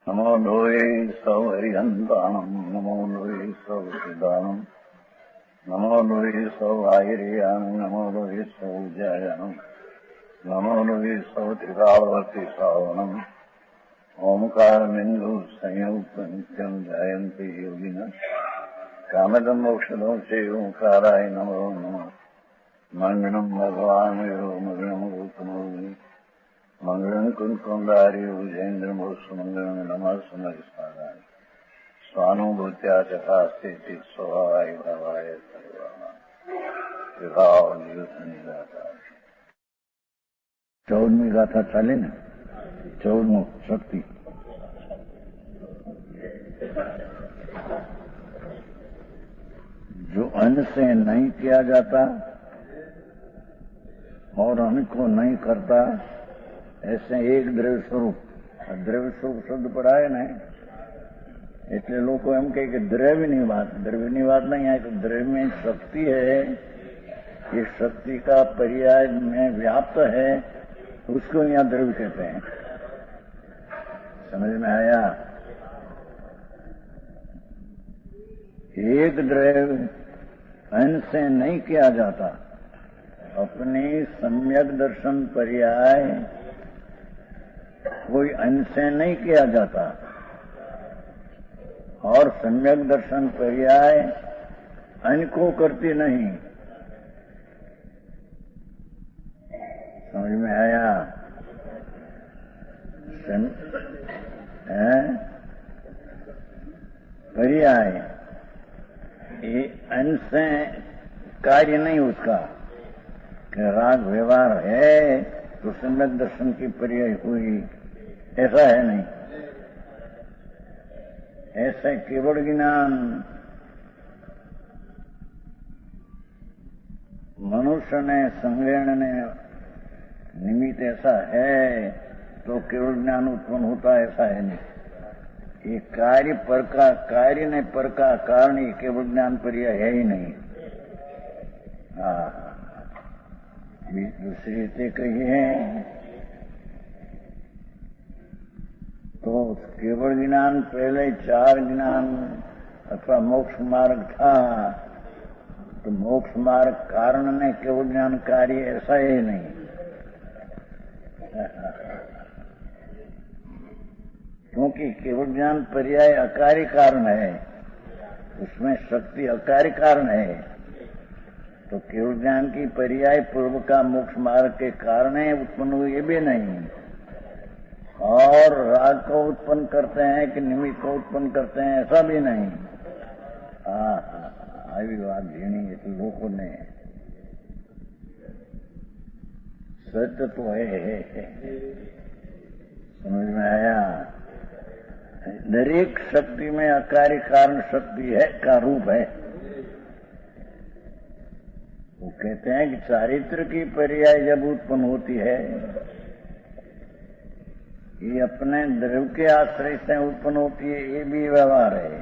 नमो लोये सौहरिहन्ताणम् नमो लोये सौहृदानम् नमो लोये सौभागिर्यानम् नमो लोये सौजायानम् नमो लोये सौत्रिकावर्ति सावनम् ओंकारबिन्दु संयुक्त नित्यम् जायन्ति योगिनः कामदम् मोक्षदम् च ओंकाराय नमो नमः मङ्गलम् भगवान् यो मङ्गलम् रूपमोहि मंगलम कुंकुंदारी उजेन्द्र सुमंगलम नमः सुमरिस्मराय स्वानुभूत्या चकास्ते स्वभावाय भावाय सर्वाता 14वीं गाथा चाले ना 14 शक्ति जो अन्न से नहीं किया जाता और अन्न को नहीं करता ऐसे एक દ્રવ્ય સ્વરૂપ શબ્દ પડા है ને એટલે લોકો એમ કહે કે દ્રવ્યની વાત नहीं है तो द्रव्य में शक्ति है, ये शक्ति का पर्याय में व्याप्त है, उसको यहाँ द्रव्य कहते हैं। समझ में आया? एक द्रव्य अन्न से नहीं किया जाता, अपने सम्यक दर्शन पर्याय कोई अन्न से नहीं किया जाता और सम्यक दर्शन पर्याय अन्न को करती नहीं। समझ में आया? पर्याय ये अन्न से कार्य नहीं उसका कि राग व्यवहार है तो सम्यक दर्शन की पर्याय हुई, ऐसा है नहीं। ऐसे केवल ज्ञान मनुष्य ने संज्ञान ने निमित्त ऐसा है तो केवल ज्ञान उत्पन्न होता है, ऐसा है नहीं। ये कार्य ने पर का कारण ये केवल ज्ञान पर्याय है ही नहीं। दूसरी रीते कही है तो केवल ज्ञान पहले 4 ज्ञान अथवा मोक्ष मार्ग था तो मोक्ष मार्ग कारण ने केवल ज्ञान कार्य, ऐसा ही नहीं। क्योंकि केवल ज्ञान पर्याय अकार्य कारण है, उसमें शक्ति अकार्य कारण है, तो केवल ज्ञान की पर्याय पूर्व का मोक्ष मार्ग के कारण उत्पन्न हुई, ये भी नहीं। और राग को उत्पन्न करते हैं कि निमित्त को उत्पन्न करते हैं, ऐसा भी नहीं। આવી વાત ઝીણી એટલે લોકોને सत्य तो है। समझ में आया? दरेक शक्ति में अकार्य कारण शक्ति है का रूप है। वो कहते हैं कि चारित्र की पर्याय जब उत्पन्न होती है ये अपने द्रव्य के आश्रय से उत्पन्न होती है, ये भी व्यवहार है।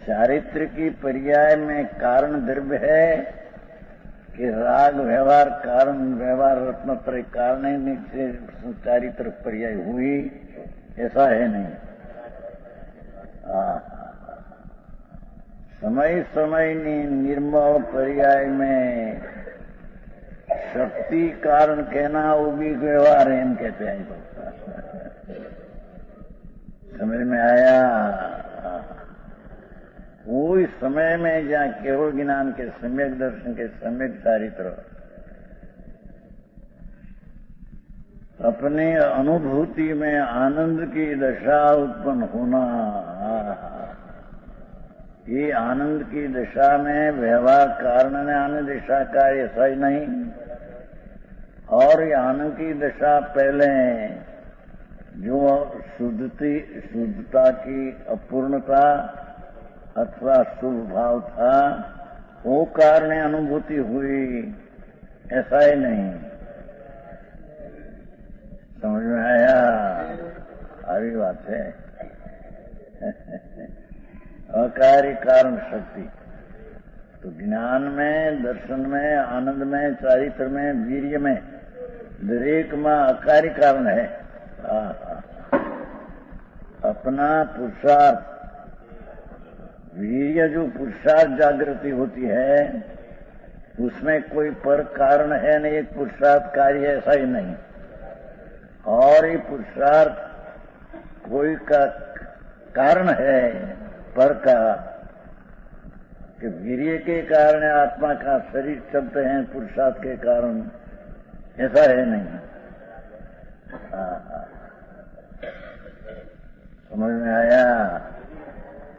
चारित्र की पर्याय में कारण द्रव्य है कि राग व्यवहार कारण व्यवहार रत्नत्रय कारण से चारित्र पर्याय हुई, ऐसा है नहीं। समय समय निर्मल पर्याय में शक्ति कारण कहना वो भी व्यवहार है, हम कहते हैं। समझ में आया? कोई समय में जहाँ केवल ज्ञान के सम्यक दर्शन के सम्यक चारित्र अपने अनुभूति में आनंद की दशा उत्पन्न होना, ये आनंद की दशा में व्यवहार कारण ने आनंद दशा का ऐसा ही नहीं। और ये आनंद की दशा पहले जो शुद्धता की अपूर्णता अथवा शुभ भाव था वो कारण अनुभूति हुई, ऐसा ही नहीं। समझ में आया? आई बात है। अकार्य कारण शक्ति तो ज्ञान में, दर्शन में, आनंद में, चारित्र में, वीर्य में દરેકમાં અકારી કારણ है। अपना पुरुषार्थ, वीर्य जो पुरुषार्थ जागृति होती है उसमें कोई पर कारण है नहीं, एक पुरुषार्थ कार्य ऐसा ही नहीं। और ये पुरुषार्थ कोई का कारण है पर का, कि वीर्य के कारण आत्मा का शरीर चलते हैं, पुरुषार्थ के कारण ऐसा है नहीं। समझ में आया?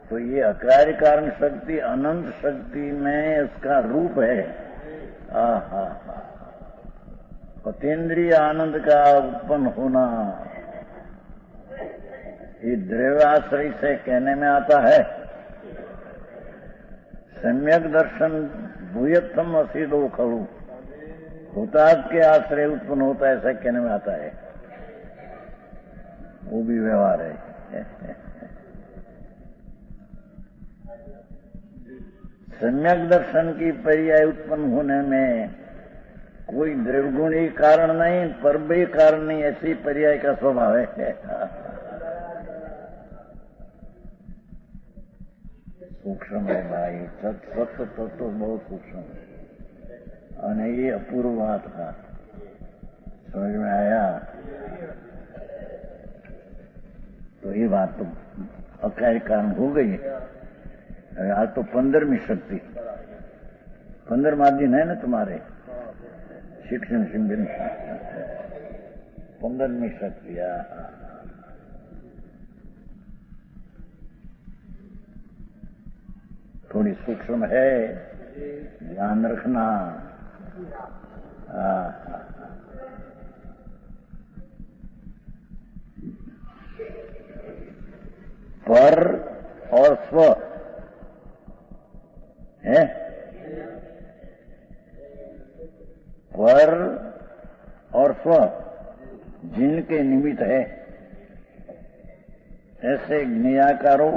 तो ये अकार्य कारण शक्ति अनंत शक्ति में उसका रूप है। अतीन्द्रिय आनंद का उत्पन्न होना, ये द्रव्याश्रय से कहने में आता है। सम्यक दर्शन भूयत्थम असीदो खलु, भूताद के आश्रय उत्पन्न होता है, ऐसा कहने में आता है। वो भी व्यवहार है। सम्यक दर्शन की पर्याय उत्पन्न होने में कोई द्रव्यगुणी कारण नहीं, पर भी कारण नहीं, ऐसी पर्याय का स्वभाव है। सूक्ष्म है भाई, सत्य तत्व तो बहुत सूक्ष्म है और ये अपूर्व बात था। समझ में आया? तो ये बात तो अकार्य कारण हो गई। आज तो 15वीं शक्ति, 15वां दिन है ना तुम्हारे शिक्षण शिविर, 15वीं शक्ति। थोड़ी सूक्ष्म है, ध्यान रखना। पर और स्व है, पर और स्व जिनके निमित्त है, ऐसे ज्ञेयाकारो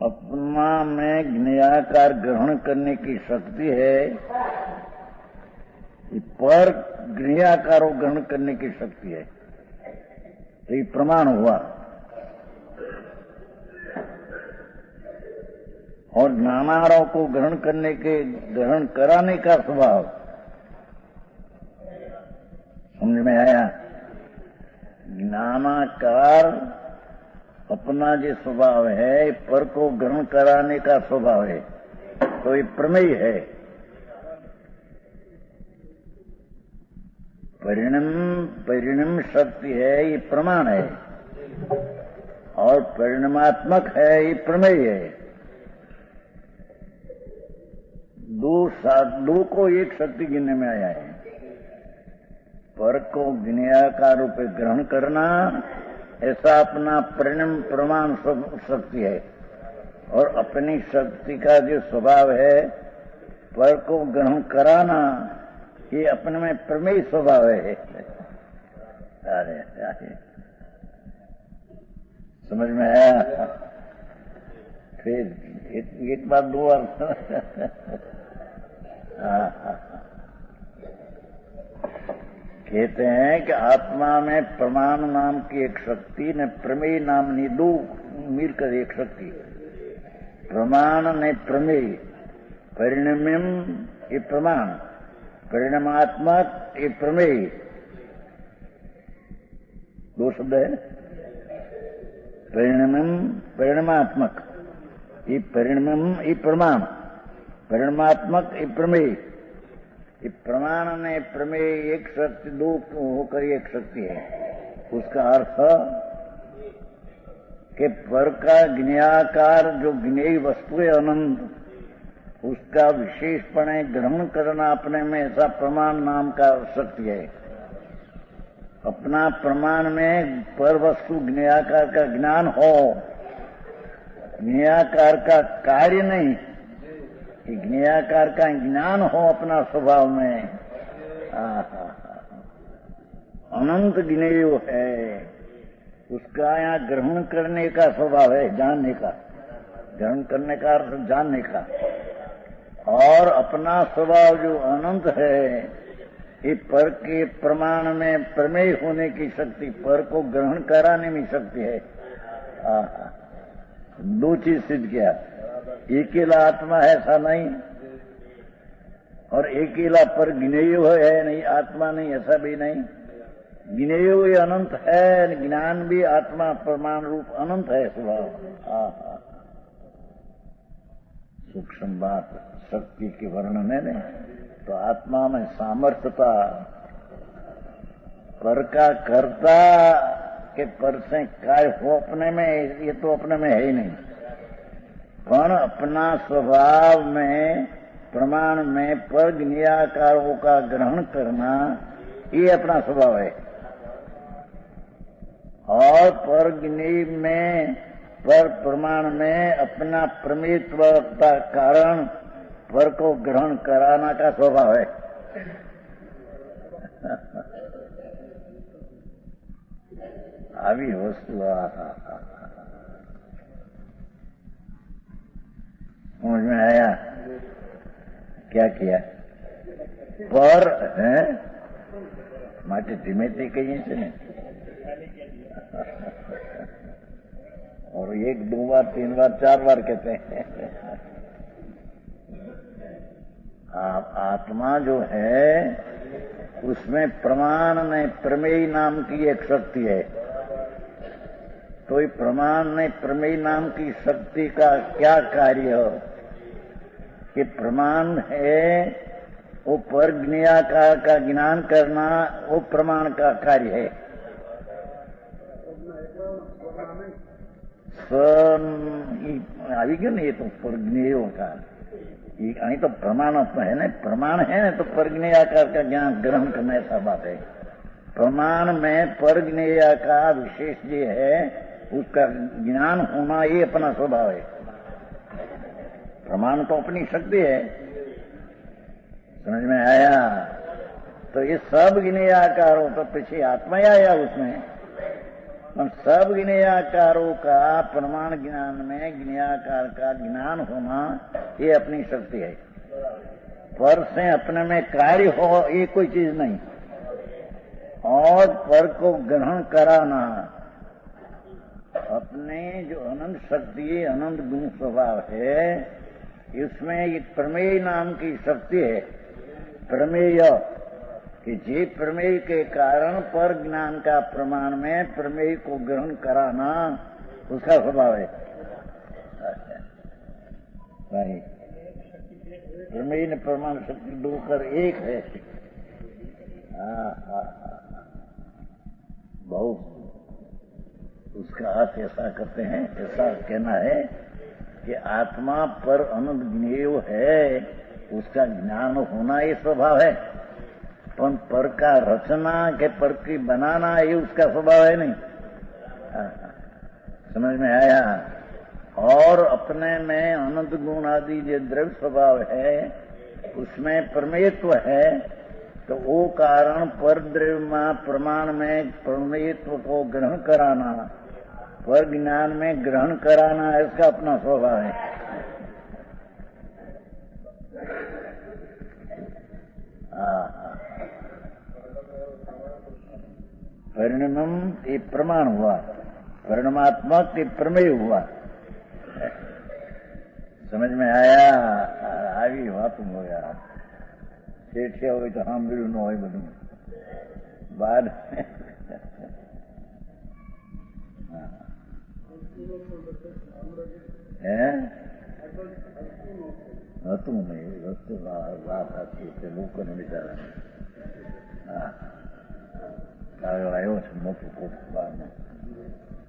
अपना में ज्ञेयाकार ग्रहण करने की शक्ति है, पर ज्ञेयाकारो ग्रहण करने की शक्ति है। तो ये प्रमाण हुआ। और नानारों को ग्रहण कराने का स्वभाव समझ में आया? ज्ञानाकार अपना जो स्वभाव है, पर को ग्रहण कराने का स्वभाव है, तो ये प्रमेय है। परिणाम शक्ति है, ये प्रमाण है। और परिणामात्मक है, ये प्रमेय है। दो को एक शक्ति गिनने में आया है। पर को ज्ञेयाकार रूप ग्रहण करना, ऐसा अपना प्रमाण शक्ति है। और अपनी शक्ति का जो स्वभाव है, पर को ग्रहण कराना, ये अपने में प्रमेय स्वभाव है। अरे समझ में आया? फिर एक बात दो बार कहते हैं कि आत्मा में प्रमाण नाम की एक शक्ति ने प्रमेय नामनी दो मिलकर एक शक्ति। प्रमाण ने प्रमेय, परिणम्यम ये प्रमाण, परिणामात्मक ये प्रमेय। दो शब्द है। परिणम्यम परिणामात्मक, ये परिणम्यम ये प्रमाण, परिणामात्मक ये प्रमेय। ये प्रमाण ने प्रमेय एक शक्ति, दो होकर एक शक्ति है। उसका अर्थ कि पर का ज्ञेयाकार जो ज्ञेय वस्तु है अनंत, उसका विशेषपणे ग्रहण करना अपने में, ऐसा प्रमाण नाम का शक्ति है। अपना प्रमाण में पर वस्तु ज्ञेयाकार का ज्ञान हो, ज्ञेयाकार का कार्य नहीं, ज्ञेयाकार का ज्ञान हो अपना स्वभाव में। अनंत ज्ञेय है, उसका यहाँ ग्रहण करने का स्वभाव है, जानने का। ग्रहण करने का अर्थ जानने का। और अपना स्वभाव जो अनंत है, ये पर के प्रमाण में प्रमेय होने की शक्ति, पर को ग्रहण कराने में शक्ति है। दो चीज सिद्ध किया, अकेला आत्मा है ऐसा नहीं, और अकेला पर ज्ञेय है नहीं, आत्मा नहीं ऐसा भी नहीं। ज्ञेय अनंत है, ज्ञान भी आत्मा प्रमाण रूप अनंत है स्वभाव। सूक्ष्म बात शक्ति के वर्णन है नहीं, तो आत्मा में सामर्थ्यता, पर का कर्ता के पर से काय हो अपने में, ये तो अपने में है ही नहीं, पर अपना स्वभाव में प्रमाण में पर ज्ञेयाकारों का ग्रहण करना ये अपना स्वभाव है। और पर ज्ञेय में, पर प्रमाण में अपना प्रमेयत्व का कारण पर को ग्रहण कराना का स्वभाव है। આવી વસ્તુ समझ में आया? क्या किया? पर है माटे धीमेથી કહીએ છે ને, और एक दो बार तीन बार चार बार कहते हैं। आत्मा जो है उसमें प्रमाण में प्रमेय नाम की एक शक्ति है। तो ये प्रमाण में प्रमेय नाम की शक्ति का क्या कार्य है कि प्रमाण है वो पर ज्ञेयाकार का ज्ञान करना, वो प्रमाण का कार्य है। આવી ગયું ને, એ તો પરજ્ઞેય આકાર, અહીં તો प्रमाण है ना, प्रमाण है ना, तो परज्ञेय आकार का ज्ञान ग्रहण करना ऐसा बात है। प्रमाण में परज्ञेय आकार विशेष जो है उसका ज्ञान होना ये अपना स्वभाव है। प्रमाण तो अपनी शक्ति है, समझ में आया? तो ये सब ज्ञेयाकारों तो पीछे आत्मा ही आया उसमें, और सब ज्ञेयाकारों का प्रमाण ज्ञान में ज्ञेयाकार का ज्ञान होना ये अपनी शक्ति है। पर से अपने में कार्य हो ये कोई चीज नहीं, और पर को ग्रहण कराना अपने जो अनंत शक्ति, अनंत गुण स्वभाव है, इसमें ये प्रमेय नाम की शक्ति है। प्रमेय कि जे प्रमेय के कारण पर ज्ञान का प्रमाण में प्रमेय को ग्रहण कराना उसका स्वभाव है। भाई प्रमेय ने प्रमाण शक्ति दो कर एक है। बहुत उसका अर्थ ऐसा करते हैं, ऐसा कहना है कि आत्मा पर अनंत ज्ञेय है, उसका ज्ञान होना ये स्वभाव है, पर का रचना के पर की बनाना ये उसका स्वभाव है नहीं। समझ में आया? और अपने में अनंत गुण आदि जो द्रव्य स्वभाव है उसमें प्रमेयत्व है, तो वो कारण पर द्रव्य प्रमाण में प्रमेयत्व को ग्रहण कराना, पर ज्ञान में ग्रहण कराना इसका अपना स्वभाव है। परिणाम ये प्रमाण हुआ, परिणामात्मक ये प्रमेय हुआ। समझ में आया? આવી વાતું હોય શેઠિયા હોય તો સાંભળ્યું ન હોય બધું બાદ હતું નહીં વસ્તુ વાત હતી તે લોકોને બિચારા આવ્યો છે મોટું કોટ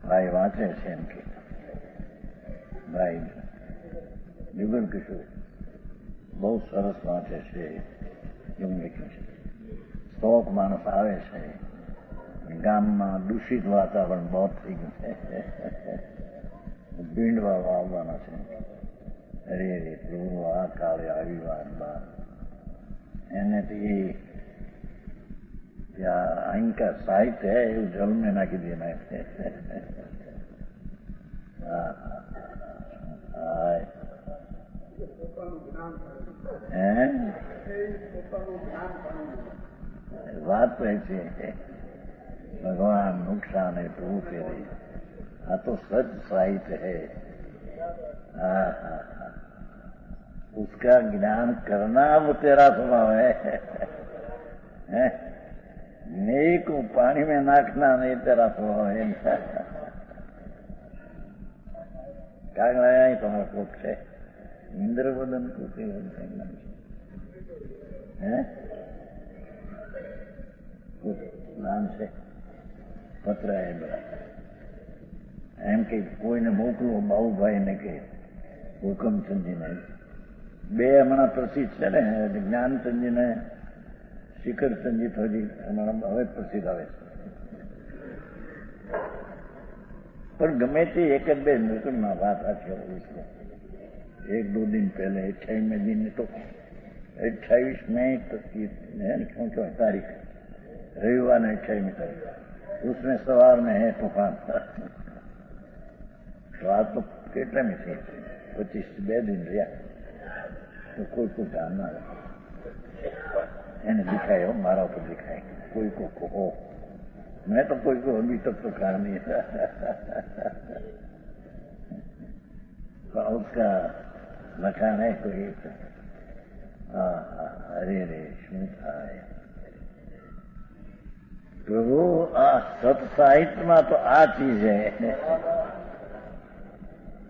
ભાઈ વાંચે છે એમ કે ભાઈ જુગલ કિશોર બહુ સરસ વાંચે છે એવું લખ્યું છે। 100 માણસ આવે છે, ગામમાં દૂષિત વાતાવરણ બહુ થઈ ગયું છે, ભીંડવા આવવાના છે। અરે રે પ્રભુ આ કાળે આવી વાત બાર એનેથી અહીં का साहित्य है એવું जल में नाखी देना है। बात तो ऐसी है, भगवान नुकसान है तो तेरे, हाँ तो सच साहित्य है। उसका ज्ञान करना वो तेरा स्वभाव है, नेई को पानी में नाखना नहीं तेरा स्वभाव है। क्या गया है तुम्हारा कोप से इंद्रवदन को नाम से पत्र है बड़ा એમ કે કોઈને મોકલો બાબુભાઈને કે હુકમચંદજીને, બે હમણાં પ્રસિદ્ધ છે ને, જ્ઞાનચંદજીને શિખરચંદજી થોડી હમણાં હવે પ્રસિદ્ધ આવે છે, પણ ગમે તે એક જ બે નૂતનમાં વાત રાખી इसको 1-2 दिन पहले 28वें दिन तो 28 मई क्यों तारीख रविवार ने 28वीं तारीख, उसमें सवार में है तूफान। तो आज तो કેટલા में थे 25-2 दिन रहा, तो कोई को जानना એને दिखाए हो, मारा ऊपर दिखाए, कोई को कहो, मैं तो कोई को अभी तक तो कहा नहीं है। तो उसका लखान है कोई, अरे रे શું થાય प्रभु, आ सत साहित्य में तो आ चीज है,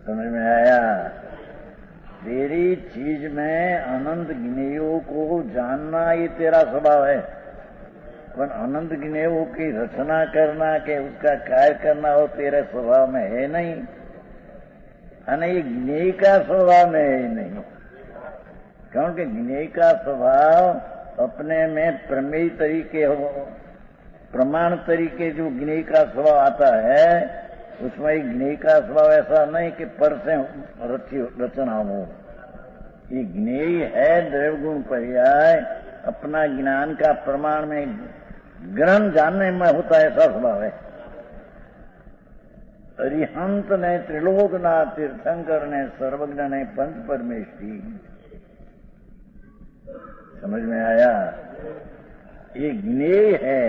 समझ में आया? तेरी चीज में अनंत ज्ञेयों को जानना ये तेरा स्वभाव है, पर अनंत ज्ञेयों की रचना करना के उसका कार्य करना वो तेरे स्वभाव में है नहीं, અને ये ज्ञेय का स्वभाव में है ही नहीं, क्योंकि ज्ञेय का स्वभाव अपने में प्रमेय तरीके हो, प्रमाण तरीके जो ज्ञेय का स्वभाव आता है, उसमें ज्ञेय का स्वभाव ऐसा नहीं कि पर से रचना हो। ये ज्ञेय है द्रव्यगुण पर्याय, अपना ज्ञान का प्रमाण में ग्रहण जानने में होता है, ऐसा स्वभाव है। अरिहंत ने त्रिलोकना तीर्थंकर ने सर्वज्ञ ने पंच परमेश्वरी, समझ में आया? ये ज्ञेय है,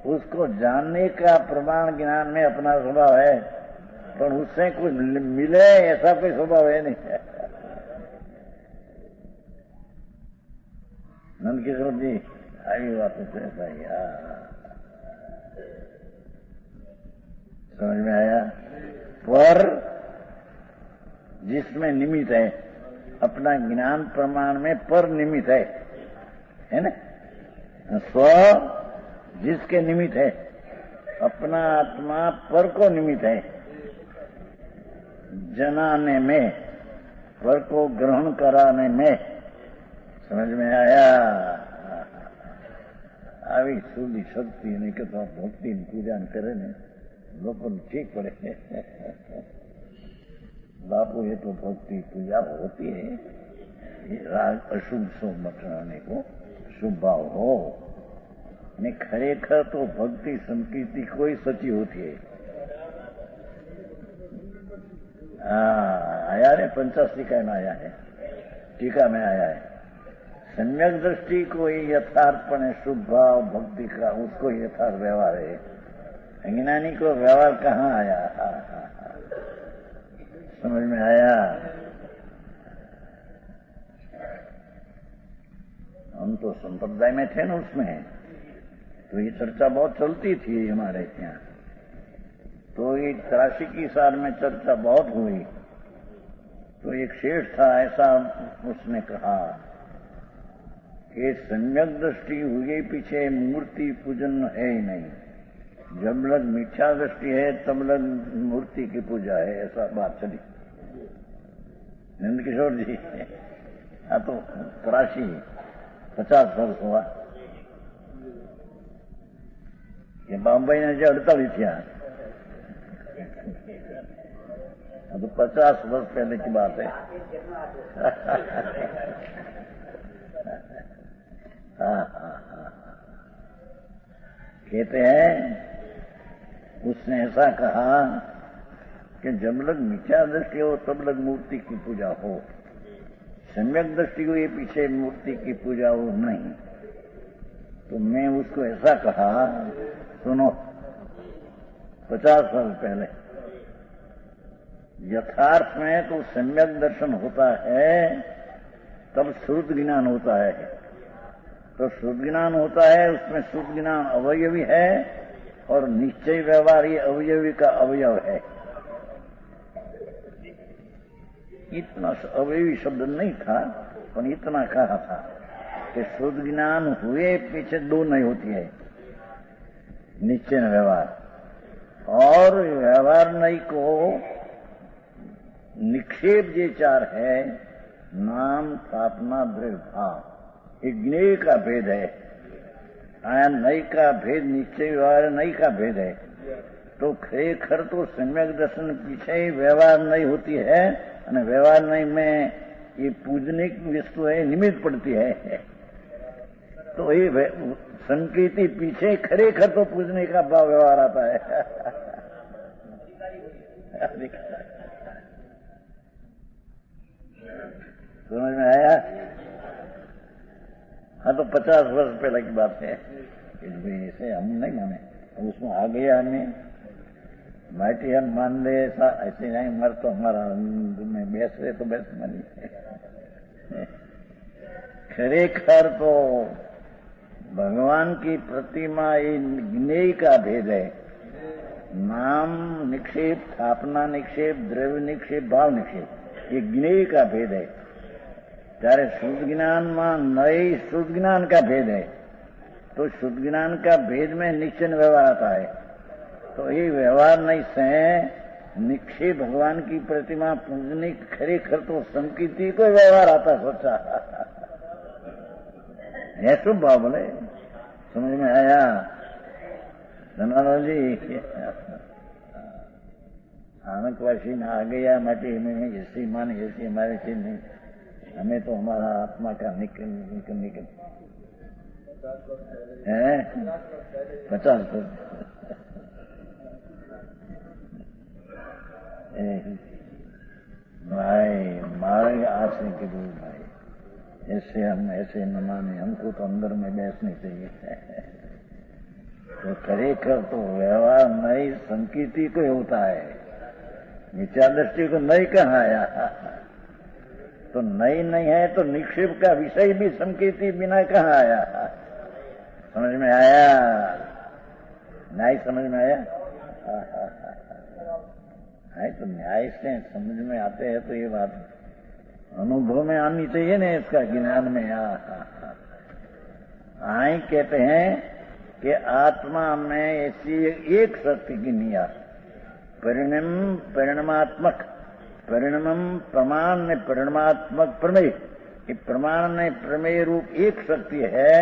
उसको जानने का प्रमाण ज्ञान में अपना स्वभाव है, पर उससे कुछ मिले ऐसा कोई स्वभाव है नहीं। नंद किशोर जी आई बात तो ऐसा ही, समझ में आया? पर जिसमें निमित्त है, अपना ज्ञान प्रमाण में पर निमित्त है ना? स्व जिसके निमित्त है, अपना आत्मा पर को निमित्त है, जनाने में, पर को ग्रहण कराने में, समझ में आया? આવી સુધી શક્તિ નહીં કે તો ભક્તિ પૂજા કરે ને લોકોને ઠીક પડે। बापू ये तो भक्ति पूजा होती है, ये राग अशुभ शुभ मटने को शुभ भाव हो ने, खरेखर तो भक्ति संकीर्ति कोई सच्ची होती है। आया रे 50 टीका में आया है, टीका में आया है, सम्यक दृष्टि को यथार्थपणे शुभ भाव भक्ति का उसको यथार्थ व्यवहार है, अज्ञानी को व्यवहार कहाँ आया? समझ में आया? हम तो संप्रदाय में थे ना, उसमें तो ये चर्चा बहुत चलती थी हमारे यहाँ, तो ये 83 की साल में चर्चा बहुत हुई। तो एक शेष था, ऐसा उसने कहा कि सम्यक दृष्टि हुए पीछे मूर्ति पूजन है ही नहीं, जब लग मिथ्या दृष्टि है तब लग मूर्ति की पूजा है, ऐसा बात चली। नंद किशोर जी, हाँ तो 50 वर्ष हुआ, ये बॉम्बे ने जो 48 थी, तो 50 वर्ष पहले की बात है। कहते हैं उसने ऐसा कहा कि जब लग मिथ्या दृष्टि हो तब लग मूर्ति की पूजा हो, सम्यक दृष्टि हो ये पीछे मूर्ति की पूजा हो नहीं। तो मैं उसको ऐसा कहा, सुनो, 50 साल पहले यथार्थ में तो सम्यक दर्शन होता है तब श्रुत ज्ञान होता है। तो श्रुत ज्ञान होता है, उसमें श्रुत ज्ञान अवयवी है और निश्चय व्यवहार ये अवयवी का अवयव है। इतना अवयवी शब्द नहीं था, पर इतना कहा था कि शुद्ध ज्ञान हुए पीछे दो नहीं होती है, निश्चय व्यवहार। और व्यवहार नहीं को निक्षेप जे चार है, नाम, स्थापना, द्रव्य, भाव, ये ज्ञेय का भेद है। आया नई का भेद निश्चय व्यवहार नई का भेद है। तो खरेखर तो सम्यक दर्शन पीछे ही व्यवहार नहीं होती है, और व्यवहार नहीं में ये पूजनिक वस्तु है, निमित्त पड़ती है। तो ये संकेती पीछे खरेखर तो पूजने का भाव व्यवहार आता है। समझ में आया? हाँ, तो 50 वर्ष पहले की बात है। इसे हम नहीं माने, उसमें आ गया हमें माइटी हम मान ले, ऐसे नहीं मर तो हमारा में बैस रहे तो बैस मानी। खरेखर तो भगवान की प्रतिमा ये ज्ञेय का भेद है। नाम निक्षेप, स्थापना निक्षेप, द्रव्य निक्षेप, भाव निक्षेप, ये ज्ञेय का भेद है। ત્યારે શુદ્ધ જ્ઞાનમાં નઈ શુદ્ધ જ્ઞાન का भेद है। तो शुद्ध ज्ञान का भेद में निश्चय व्यवहार आता है। तो ये व्यवहार नहीं से निक्षेप भगवान की प्रतिमा पूजनी खरेखर तो संकीर्ति को व्यवहार आता सोचा है। शुभ भाव बोले, समझ में आया? धन्यवाद जी। आनंदवासी ना आ गया माटी में ऐसी मान ऐसी हमारे चीज नहीं, हमें तो हमारा आत्मा का निकल है 50 भाई मारे आस नहीं के दूर भाई, ऐसे हम ऐसे न माने, हमको तो अंदर में बैठनी चाहिए। तो खरेखर तो व्यवहार नई संकीर्ति को होता है, विचार दृष्टि को नहीं कहा आया। तो नई नहीं है तो निक्षेप का विषय भी संकीर्ति बिना कहाँ आया? समझ में आया? नहीं समझ में आया? है तो न्याय से समझ में आते हैं तो ये बात अनुभव में आनी चाहिए ना, इसका ज्ञान में। आई कहते हैं कि आत्मा में ऐसी एक शक्ति की निया परिणामात्मक, परिणाम प्रमाण ने परिणामात्मक प्रमेय, ये प्रमाण ने प्रमेय रूप एक शक्ति है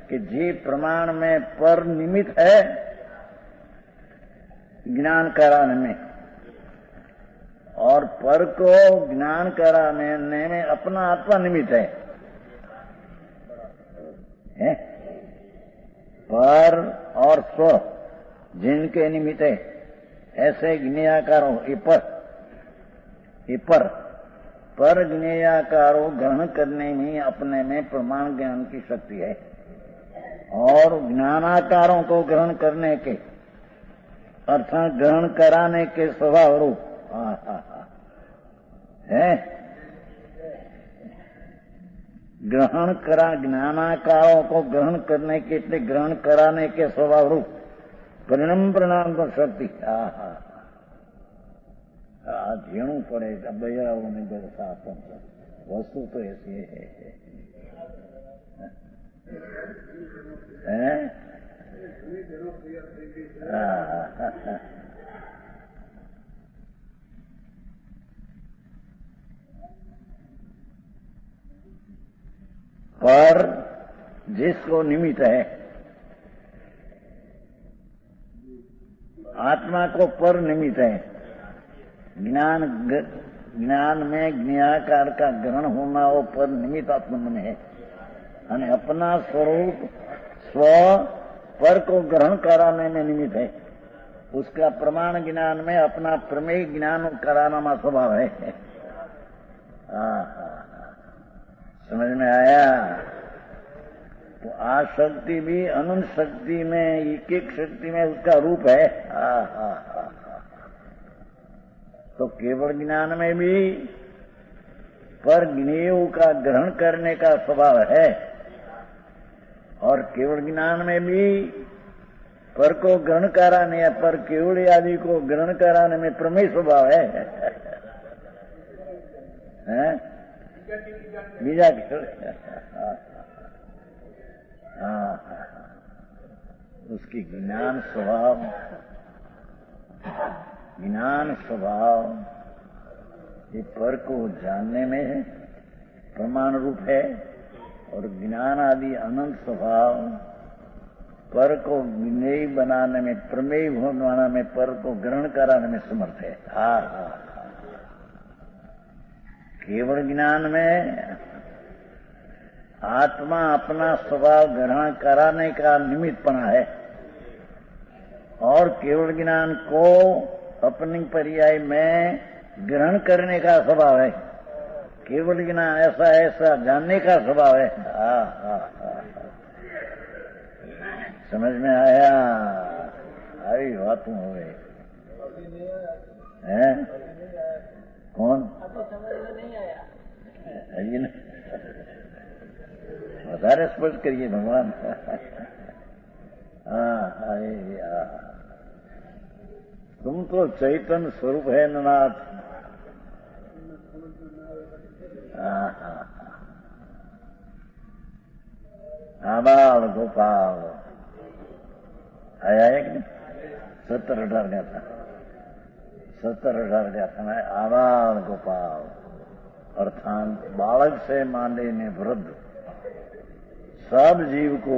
कि जे प्रमाण में पर निमित्त है ज्ञान कराने में, और पर को ज्ञान कराने में अपना आत्मा निमित्त है? पर और स्व जिनके निमित्त है, ऐसे ज्ञेयाकारों ये पर ज्ञेयाकारों ग्रहण करने में अपने में प्रमाण ज्ञान की शक्ति है, और ज्ञानाकारों को ग्रहण करने के अर्थात ग्रहण कराने के स्वभाव रूप है। ग्रहण करा, ज्ञानाकारों को ग्रहण करने के, ग्रहण कराने के स्वभाव रूप परिणाम प्रणाम को शक्ति। झेणु पड़े बयाओं में साफ वस्तु तो ऐसी है। पर जिसको निमित्त है, आत्मा को पर निमित्त है, ज्ञान में ज्ञाकार का ग्रहण होना वो पर निमित्त आत्मा में है, यानी अपना स्वरूप स्व पर को ग्रहण कराने में निमित्त है। उसका प्रमाण ज्ञान में अपना प्रमेय ज्ञान कराना में स्वभाव है। समझ में आया? तो आशक्ति भी अनंत शक्ति में, एक एक शक्ति में उसका रूप है। तो केवल ज्ञान में भी पर ज्ञेय का ग्रहण करने का स्वभाव है, और केवल ज्ञान में भी पर को ग्रहण कराने या पर केवल आदि को ग्रहण कराने में प्रमेय स्वभाव है। बीजा उसकी ज्ञान स्वभाव ये पर को जानने में है, प्रमाण रूप है, और ज्ञान आदि अनंत स्वभाव पर को ज्ञेय बनाने में, प्रमेय बनाने में, पर को ग्रहण कराने में समर्थ है। केवल ज्ञान में आत्मा अपना स्वभाव ग्रहण कराने का निमित्तपना है, और केवल ज्ञान को अपनी पर्याय में ग्रहण करने का स्वभाव है। केवल ज्ञान ऐसा ऐसा जानने का स्वभाव है। समझ में आया? आई बात हो गई है। कौन? વધારે સ્પષ્ટ કરીએ ભગવાન। तुम तो चैतन्य स्वरूप है नाथ। आबाल गोपाल आया एक 17-18 गया था, 17-18 गया था। मैं आबाल गोपाल अर्थात बालक से मांडे ने वृद्ध सब जीव को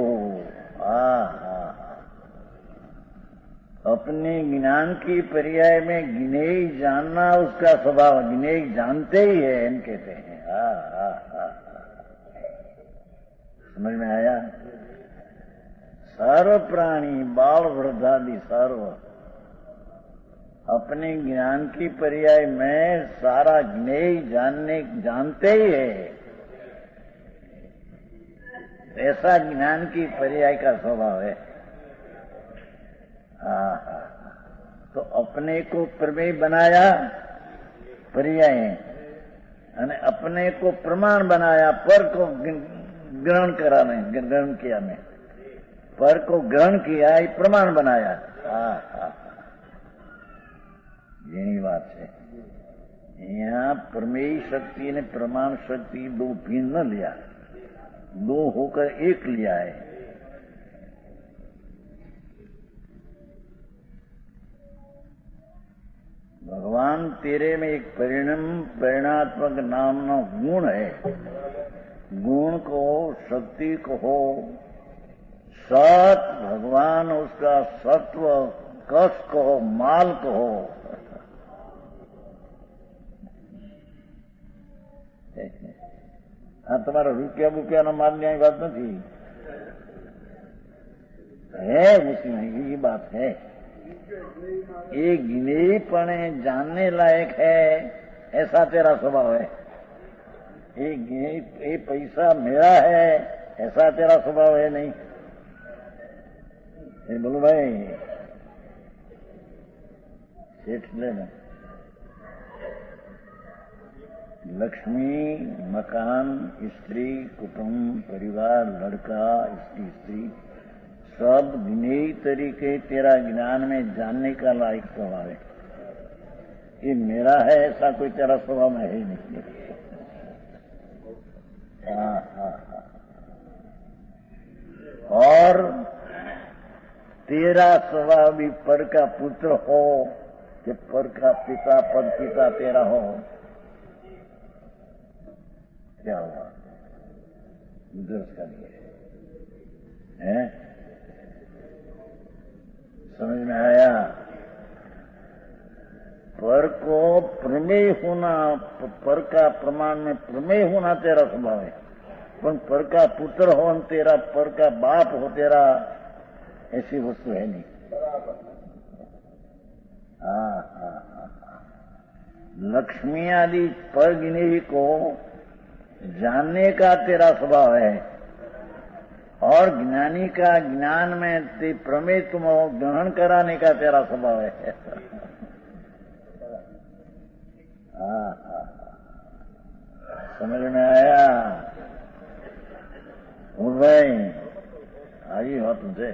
अपने ज्ञान की पर्याय में ज्ञेय जानना उसका स्वभाव, ज्ञेय जानते ही है हम कहते हैं। समझ में आया? सर्व प्राणी बाल वृद्धादि सर्व अपने ज्ञान की पर्याय में सारा ज्ञेय जानते ही है, ऐसा ज्ञान की पर्याय का स्वभाव है। तो अपने को प्रमेय बनाया पर्याय, अपने को प्रमाण बनाया, पर को ग्रहण कराने, ग्रहण किया में, पर को ग्रहण किया ये प्रमाण बनाया। यही बात है। यहाँ प्रमेय शक्ति ने प्रमाण शक्ति दो भिन्न न लिया, दो होकर एक लिया है। भगवान तेरे में एक परिणात्मक नामना गुण है। गुण को, शक्ति को हो, सत भगवान उसका सत्व, कस को हो, माल को हो। हाँ, तुम्हारा रुपया बुपया न मानने की बात नहीं है, उसमें ये बात है। ये ज्ञेयपणे जानने लायक है, ऐसा तेरा स्वभाव है। ये पैसा मेरा है, ऐसा तेरा स्वभाव है नहीं। बोलो भाई, सेठ लेना लक्ष्मी, मकान, स्त्री, कुटुंब, परिवार, लड़का, स्त्री सब ज्ञेय तरीके तेरा ज्ञान में जानने का लायक स्वभाव है। ये मेरा है ऐसा कोई तेरा स्वभाव में है ही नहीं। और तेरा स्वभाव भी पर का पुत्र हो कि पर का पिता, पद पिता तेरा हो, क्या हुआ? दुर्स का लिए है। समझ में आया? पर को प्रमेय होना, पर का प्रमाण में प्रमेय होना तेरा स्वभाव है। पर का पुत्र हो तेरा, पर का बाप हो तेरा, ऐसी वस्तु है नहीं। लक्ष्मी आदि पर ज्ञेय को जानने का तेरा स्वभाव है, और ज्ञानी का ज्ञान में प्रमेय तुम ग्रहण कराने का तेरा स्वभाव है। समझ में आया? भाई आई हो तुझे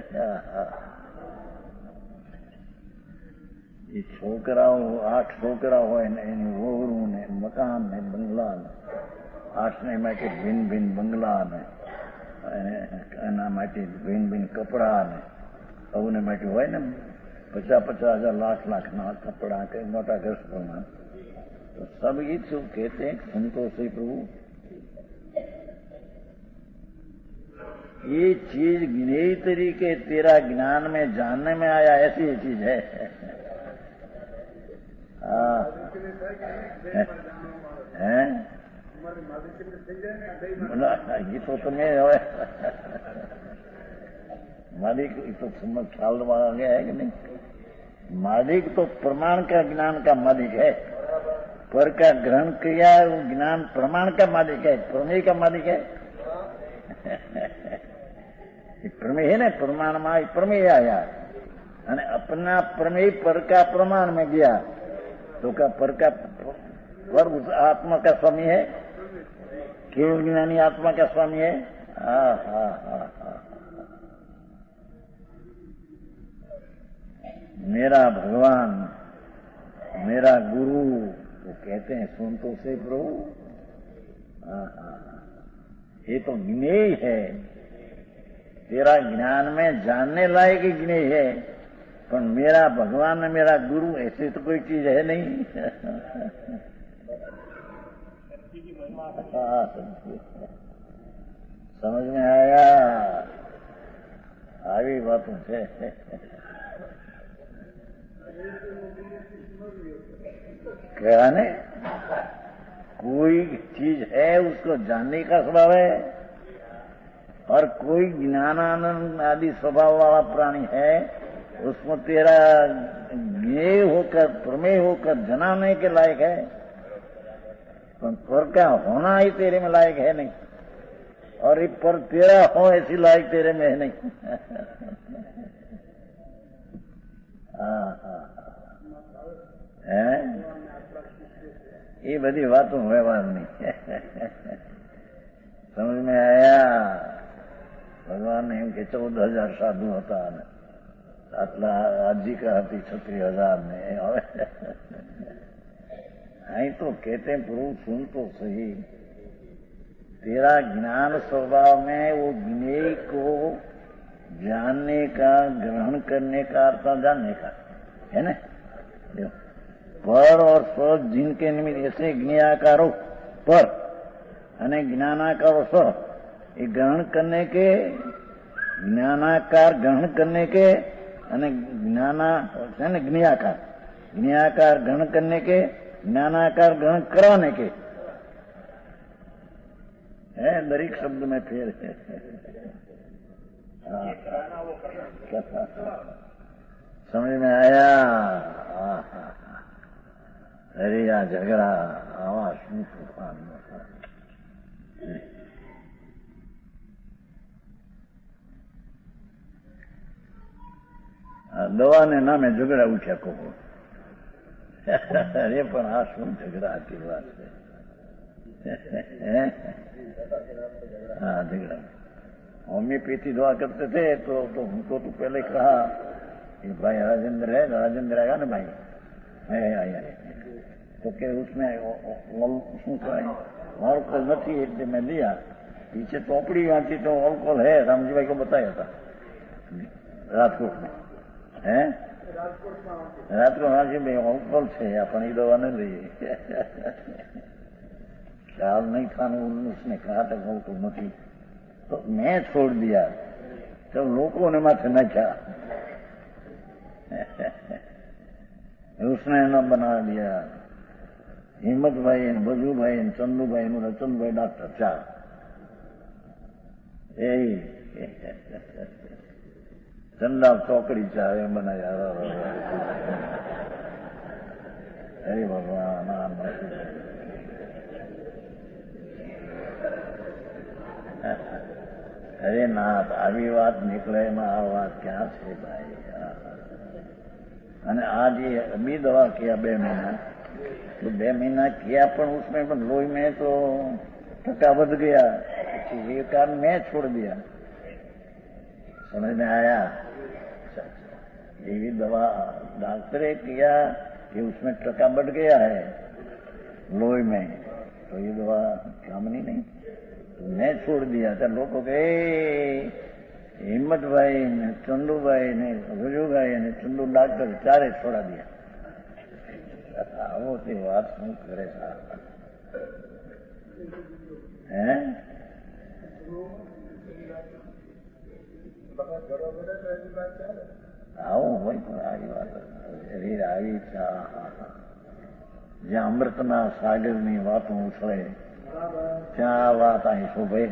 ये छोकराओ 8 છોકરા હોય ને એની વહુરું ને મકાન ને બંગલા ને 8 ને માટે ભિન્ન ભિન્ન બંગલા ને એના માટે ભિન્ન ભિન્ન કપડા ને સૌને માટે હોય ને 50,000 લાખ ના કપડા કે મોટા ઘર तो सब इच्छुक कहते हैं संतोषी प्रभु ये चीज नई तरीके तेरा ज्ञान में जानने में आया ऐसी चीज है। हैं? ये तो तुम्हें मालिक तो समझ ख्याल आ गया है कि नहीं? मालिक तो प्रमाण का ज्ञान का मालिक है, पर का ग्रहण किया वो ज्ञान प्रमाण का मालिक है, प्रमेय का मालिक है। प्रमेय है ना, प्रमाण में प्रमेय आया અને अपना प्रमेय पर का प्रमाण में गया तो क्या पर का पर उस आत्मा का स्वामी है? केवल ज्ञानी आत्मा का स्वामी है। मेरा भगवान मेरा गुरु तो कहते हैं संतोषी प्रभु। ये तो ज्ञेय है, तेरा ज्ञान में जानने लायक ही ज्ञेय है, पर मेरा भगवान ने मेरा गुरु ऐसी तो कोई चीज है नहीं। समझ में आया? આવી વાતો છે। क्या ने कोई चीज है उसको जानने का स्वभाव है, और कोई ज्ञानानंद आदि स्वभाव वाला प्राणी है उसमें तेरा ज्ञेय होकर प्रमेय होकर जनाने के लायक है, पर का होना ही तेरे में लायक है नहीं, और ये पर तेरा हो ऐसी लायक तेरे में है नहीं। ये बड़ी बातों व्यवहार नहीं। समझ में आया? भगवान ने एम के 14,000 साधु होता है, आटला आजी का हती 36,000 ने आई तो कहते प्रभु सुन तो सही, तेरा ज्ञान स्वभाव में वो ज्ञेय को जानने का ग्रहण करने का अर्थात जानने का है ना। पर और स्व जिनके निमित्त ऐसे ज्ञेयाकारो पर અને જ્ઞાનાકારો સ્વ, ये ग्रहण करने के ज्ञानाकार ग्रहण करने के અને ज्ञेयाकार ज्ञेयाकार ग्रहण करने के ज्ञानाकार ग्रहण कराने के है। दरेक शब्द में फेर है। समझ में आया? अरे या झगड़ा आवाज શું તૂફાન દવાને નામે ઝઘડા ઉઠ્યા કહો। અરે પણ આ શું ઝઘડાતી વાત છે? हाँ झगड़ा होम्योपैथी दवा करते थे तो हमको तो पहले कहा कि भाई राजेंद्र है, राजेंद्र आएगा ना भाई आया तो क्या उसमें ऑल्कोहल नहीं એટલે मैं लिया, पीछे टोपड़ी वांची तो ऑल्कोहल है, रामजी भाई को बताया था राजकोट में है, राजकोट वांची में ऑल्कोहल છે अपनी दवा नहीं ली। ख्याल नहीं था, उसने कहा था तो नहीं, तो मैं छोड़ दिया, तो लोगों ने माथे न क्या उसने न बना दिया। हिम्मत भाई, बजू भाई, चंदू भाई, चंदू भाई डॉक्टर 4 यही चंदा चौकड़ी 4 बनाया। अरे भगवान અરે નાથ, આવી વાત નીકળે એમાં આ વાત ક્યાં છે ભાઈ? અને आज ये अभी दवा किया 2 महीना, तो 2 महीना किया पर उसमें पर लोही में तो टका बढ़ गया, ये काम मैं छोड़ दिया। समझ में आया? ये दवा डॉक्टरे किया कि उसमें टका बढ़ गया है लोही में, तो ये दवा कामनी नहीं, तो मैं छोड़ दिया था। लोगों के हिम्मतभाई ने चंदूभाई ने रजुभाई ने चंदू डॉक्टर चारे छोड़ा दिया। આવો તે વાત શું કરે હે? આવું હોય પણ આવી વાત શરીર આવી જ્યાં અમૃતના સાગરની વાતો ઉછળે ત્યાં આ વાત અહીં શોભે.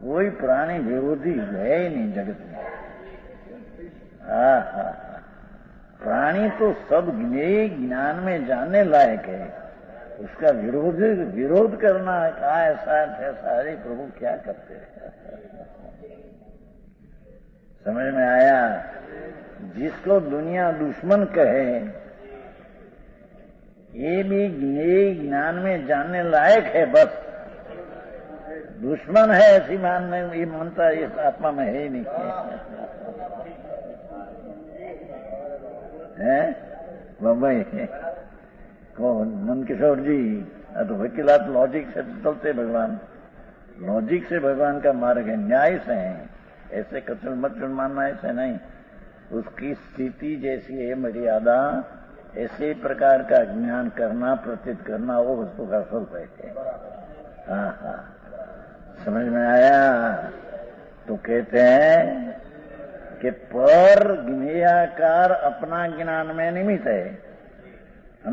कोई प्राणी विरोधी है ही नहीं जगत में। प्राणी तो सब ज्ञान में जानने लायक है, उसका विरोध करना क्या ऐसा ऐसा? अरे प्रभु क्या करते हैं? समझ में आया? जिसको दुनिया दुश्मन कहे ये भी ज्ञान में जानने लायक है, बस दुश्मन है ऐसी मानने ये मानता इस आत्मा में है ही नहीं है। भाई कौन? नंद किशोर जी, तो वकीलात लॉजिक से चलते भगवान, लॉजिक से भगवान का मार्ग है, न्याय से है, ऐसे कचल मचल मानना ऐसे नहीं। उसकी स्थिति जैसी है मर्यादा, ऐसे प्रकार का ज्ञान करना, प्रतीत करना, वो वस्तु का स्वरूप है। हाँ, समझ में आया? तो कहते हैं कि पर ज्ञेयाकार अपना ज्ञान में निमित्त है,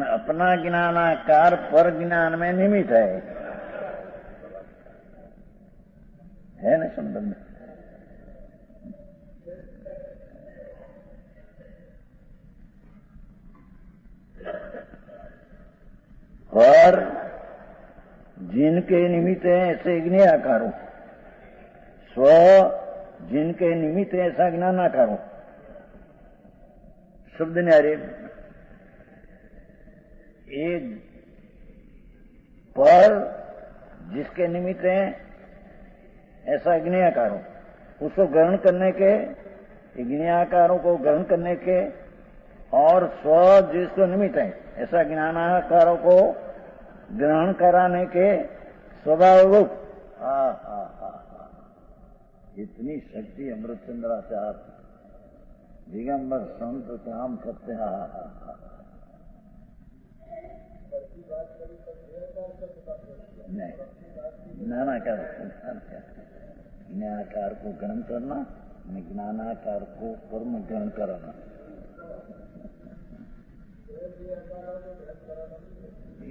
अपना ज्ञानाकार पर ज्ञान में निमित्त है ना संबंध? और जिनके निमित्त है ऐसे ज्ञेयाकारो, स्व जिनके निमित्त है ऐसा ज्ञानाकारो। शब्द ने अरे एक पर जिसके निमित्त है ऐसा ज्ञेयाकारो, उसको ग्रहण करने के, ज्ञेयाकारों को ग्रहण करने के, और स्व जिसको निमित्त है ऐसा ज्ञानाकारों को ग्रहण कराने के स्वभाव रूप। इतनी शक्ति अमृतचंद्राचार्य दिगंबर संत राम सत्य। नहीं, ज्ञानाकार को ग्रहण करना, ज्ञानाकार को कर्म ग्रहण कराना।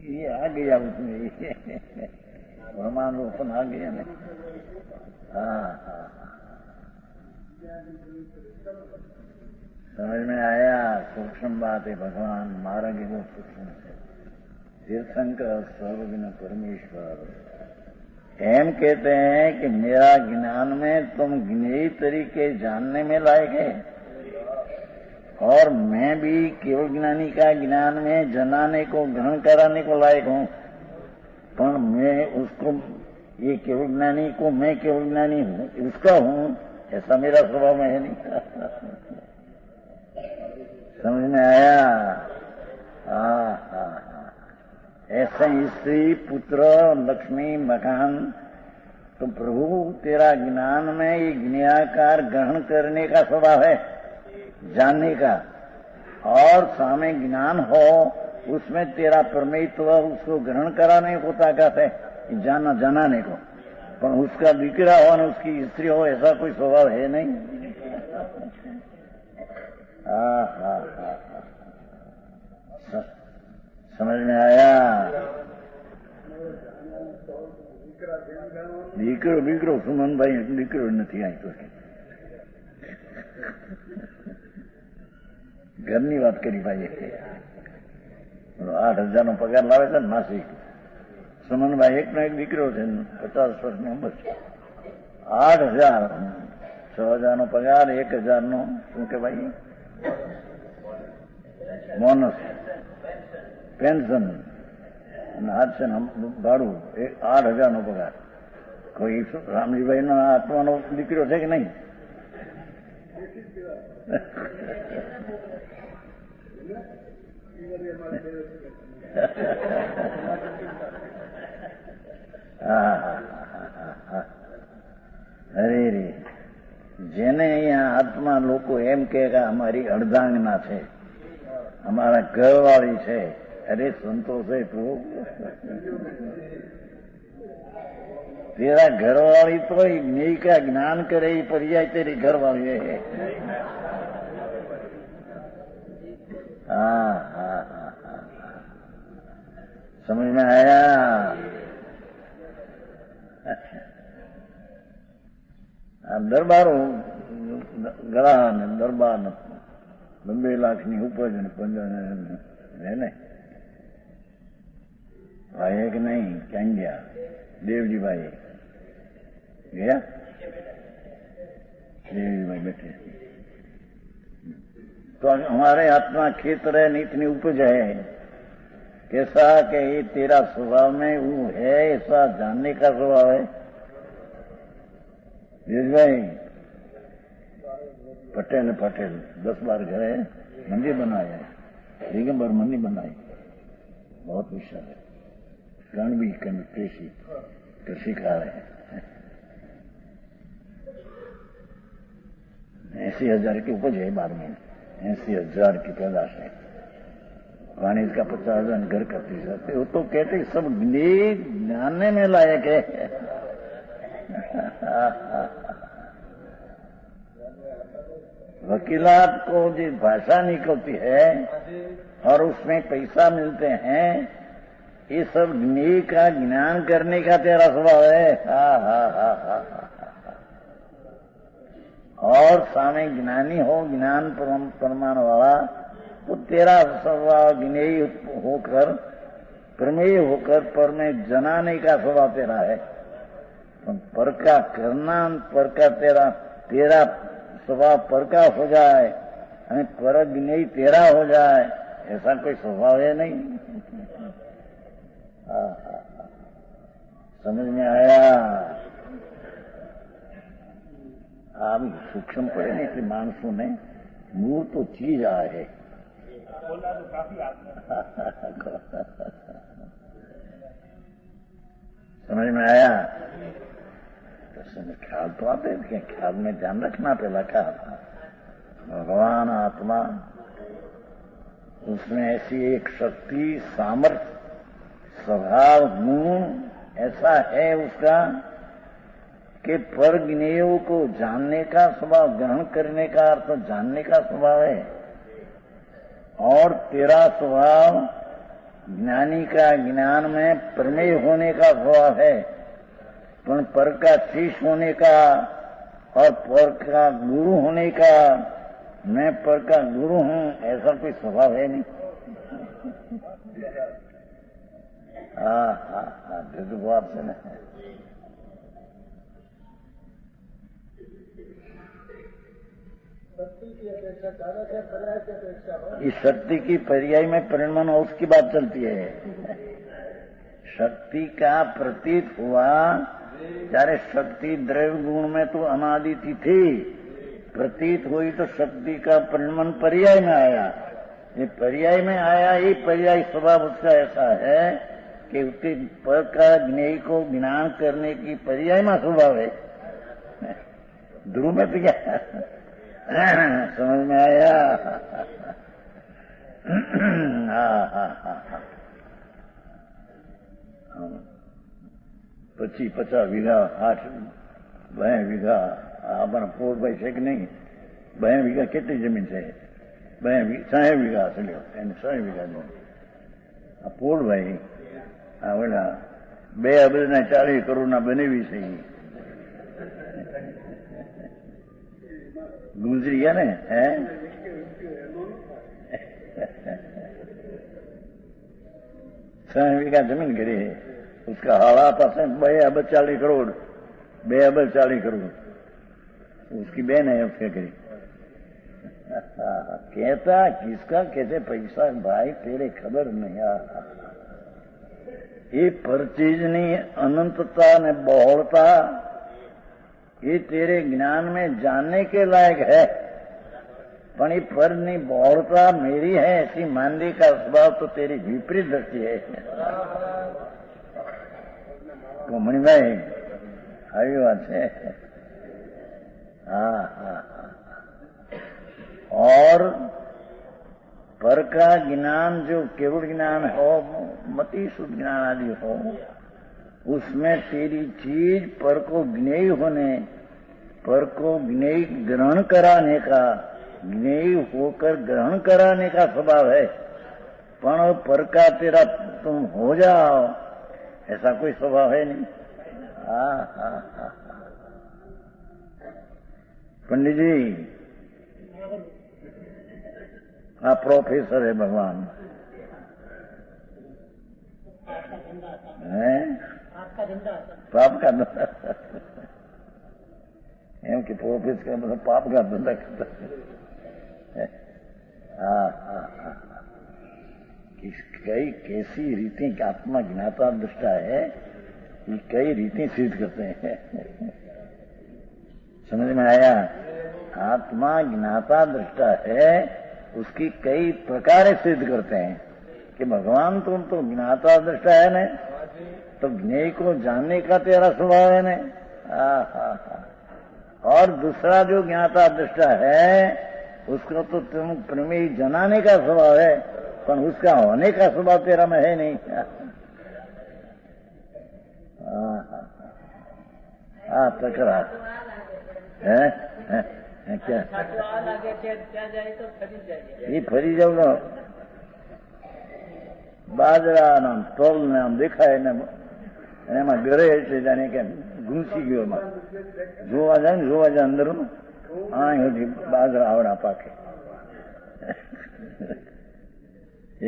ये आ गया उसमें, परमाणु रोपण आ गया ना। समझ में आया? सूक्ष्म बात है, भगवान मार्ग है वो सूक्ष्म है। तीर्थंकर सर्वज्ञ परमेश्वर एम कहते हैं कि मेरा ज्ञान में तुम ज्ञेय तरीके जानने में लायक है, और मैं भी केवल ज्ञानी का ज्ञान में जनाने को ग्रहण कराने को लायक हूँ, पर मैं उसको, ये केवल ज्ञानी को मैं केवल ज्ञानी हूँ उसका हूँ, ऐसा मेरा स्वभाव में है नहीं। समझ में आया? ऐसे स्त्री पुत्र लक्ष्मी मकान, तो प्रभु तेरा ज्ञान में ये ज्ञेयाकार ग्रहण करने का स्वभाव है, जानने का, और सामने ज्ञान हो उसमें तेरा परमेश्वर उसको ग्रहण कराने को ताकत है, जनाने को, पर उसका दिकरा हो और उसकी स्त्री हो ऐसा कोई स्वभाव है नहीं। समझ में आया? દીકરો સુમનભાઈ દીકરો નથી આવી તો ઘરની વાત કરી ભાઈ 8,000 પગાર લાવે છે ને માસિક, સમનભાઈ એકનો એક દીકરો છે, 50 વર્ષની ઉંમર છે, 8,000, 6,000નો પગાર, 1,000નો શું કહેવાય બોનસ પેન્શન, અને હાથ છે ભાડું, 8,000નો પગાર. કોઈ રામજીભાઈનો આત્માનો દીકરો છે કે નહીં? અરે રે, જેને અહીંયા આત્મા લોકો એમ કે અમારી અર્ધાંગના છે, અમારા ઘરવાળી છે, અરે સંતોષ है तो तेरा घरवाली तो न्याय का ज्ञान करे पर्याय तेरी घरवाली है. हाँ हाँ हाँ हाँ, समझ में आया? દરબારો ગળા ને દરબાર ને 2 લાખની ઉપજ ને 15 ને ભાઈ કે નહીં? ક્યાં ગયા દેવજીભાઈ? ગયા? देवजीभाई बैठे. तो हमारे आत्मा खेत रहे नीतनी उपज है, कैसा कि ये तेरा स्वभाव में वो है, ऐसा जानने का स्वभाव है. देवजीभाई पटेल 10-12 घर है, मंदिर बनाया है, दिगंबर मंदिर बनाई, बहुत विशाल है. गण भी कृषि कार्य है. 80,000 की उपज है 12 महीने, 80,000 की पैदाश है. वाणिज्य का 50,000 घर का 30,000. वो तो कहते सब जानने में लायक है. वकीलात को जो भाषा निकलती है और उसमें पैसा मिलते हैं, ये सब न्याय का ज्ञान करने का तेरा स्वभाव है. हा हा हा हा. और सामने ज्ञानी हो, ज्ञान प्रमाण वाला, तो तेरा स्वभाव ज्ञेय होकर, प्रमेय होकर पर में जनाने का स्वभाव तेरा है. पर का करना, पर का तेरा स्वभाव पर का हो जाए, और पर ज्ञेय तेरा हो जाए, ऐसा कोई स्वभाव है नहीं. समझ में आया? आप सूक्ष्म पड़े नहीं कि मानसों ने मूल तो चीज आए है. समझ में आया? तो समझ ख्याल तो आते हैं, ख्याल में ध्यान रखना पहला क्या था. भगवान आत्मा, उसमें ऐसी एक शक्ति, सामर्थ्य, स्वभाव, गुण ऐसा है उसका कि पर ज्ञेयों को जानने का स्वभाव, ग्रहण करने का अर्थ जानने का स्वभाव है. और तेरा स्वभाव ज्ञानी का ज्ञान में प्रमेय होने का स्वभाव है, पर का शीश होने का और पर का गुरु होने का, मैं पर का गुरु हूं, ऐसा कोई स्वभाव है नहीं. हाँ, बात से नहीं. इस शक्ति की पर्याय में परिणाम उसकी बात चलती है. शक्ति का प्रतीत हुआ, चारे शक्ति द्रव्य गुण में तो अनादिति थी, प्रतीत हुई तो शक्ति का परिणाम पर्याय में आया. ये पर्याय में आया, ये पर्याय स्वभाव उसका ऐसा है कि उसके पर का ज्ञेय को ज्ञान करने की पर्याय में स्वभाव है. ध्रुव में तो क्या समझ में आया? પછી 50 વીઘા 8 વીઘા આપણા પોળભાઈ છે કે નહીં? 2 વીઘા કેટલી જમીન છે? 60 વીઘા હશે. એને 60 વીઘા જમીન. આ પોળભાઈ આ ઓલા 2 અબજના 40 કરોડના બનાવી છે. गुजरी है ने है. वीघा जमीन घड़ी है उसका हाड़ा पास 2 अरब 40 करोड़ 2 अरब 40 करोड़ उसकी बहन है उसके करीब। कहता किसका कहते पैसा भाई तेरे खबर नहीं आ ये पर चीजनी अनंतता ने बहुलता ये तेरे ज्ञान में जानने के लायक है, पर ये पर नहीं बहुलता मेरी है ऐसी मानने का स्वभाव तो तेरी विपरीत दृष्टि है। तो मणिभाई आई बात है। हाँ हाँ और पर का ज्ञान जो केवल ज्ञान हो मति शुद्ध ज्ञान आदि हो उसमें तेरी चीज पर को ज्ञेय होने पर को ज्ञेय ग्रहण कराने का ज्ञेय होकर ग्रहण कराने का स्वभाव है, पर का तेरा तुम हो जाओ ऐसा कोई स्वभाव है नहीं। पंडित जी आप प्रोफेसर है भगवान है पाप का धंधा एम कि प्रोफेसर का मतलब पाप का धंधा करता है। कई कैसी रीति की आत्मा ज्ञाता दृष्टा है कि कई रीति सिद्ध करते हैं। समझ में आया? आत्मा ज्ञाता दृष्टा है उसकी कई प्रकार सिद्ध करते हैं कि भगवान तुम तो ज्ञाता दृष्टा है न, तो ज्ञेय को जानने का तेरा स्वभाव है न। और दूसरा जो ज्ञाता दृष्टा है उसको तो तुम प्रमेय जनाने का स्वभाव है, पर उसका होने का स्वभाव तेरा में है नहीं। तकरार है क्या ये फरी जाओ બાજરા નામ ટોલ ને આમ દેખાય ને એમાં ઘરે એટલે જાણે કે ઘૂંસી ગયો એમાં જોવા જાય અંદર અહીં સુધી બાજરા આવડા પાકે।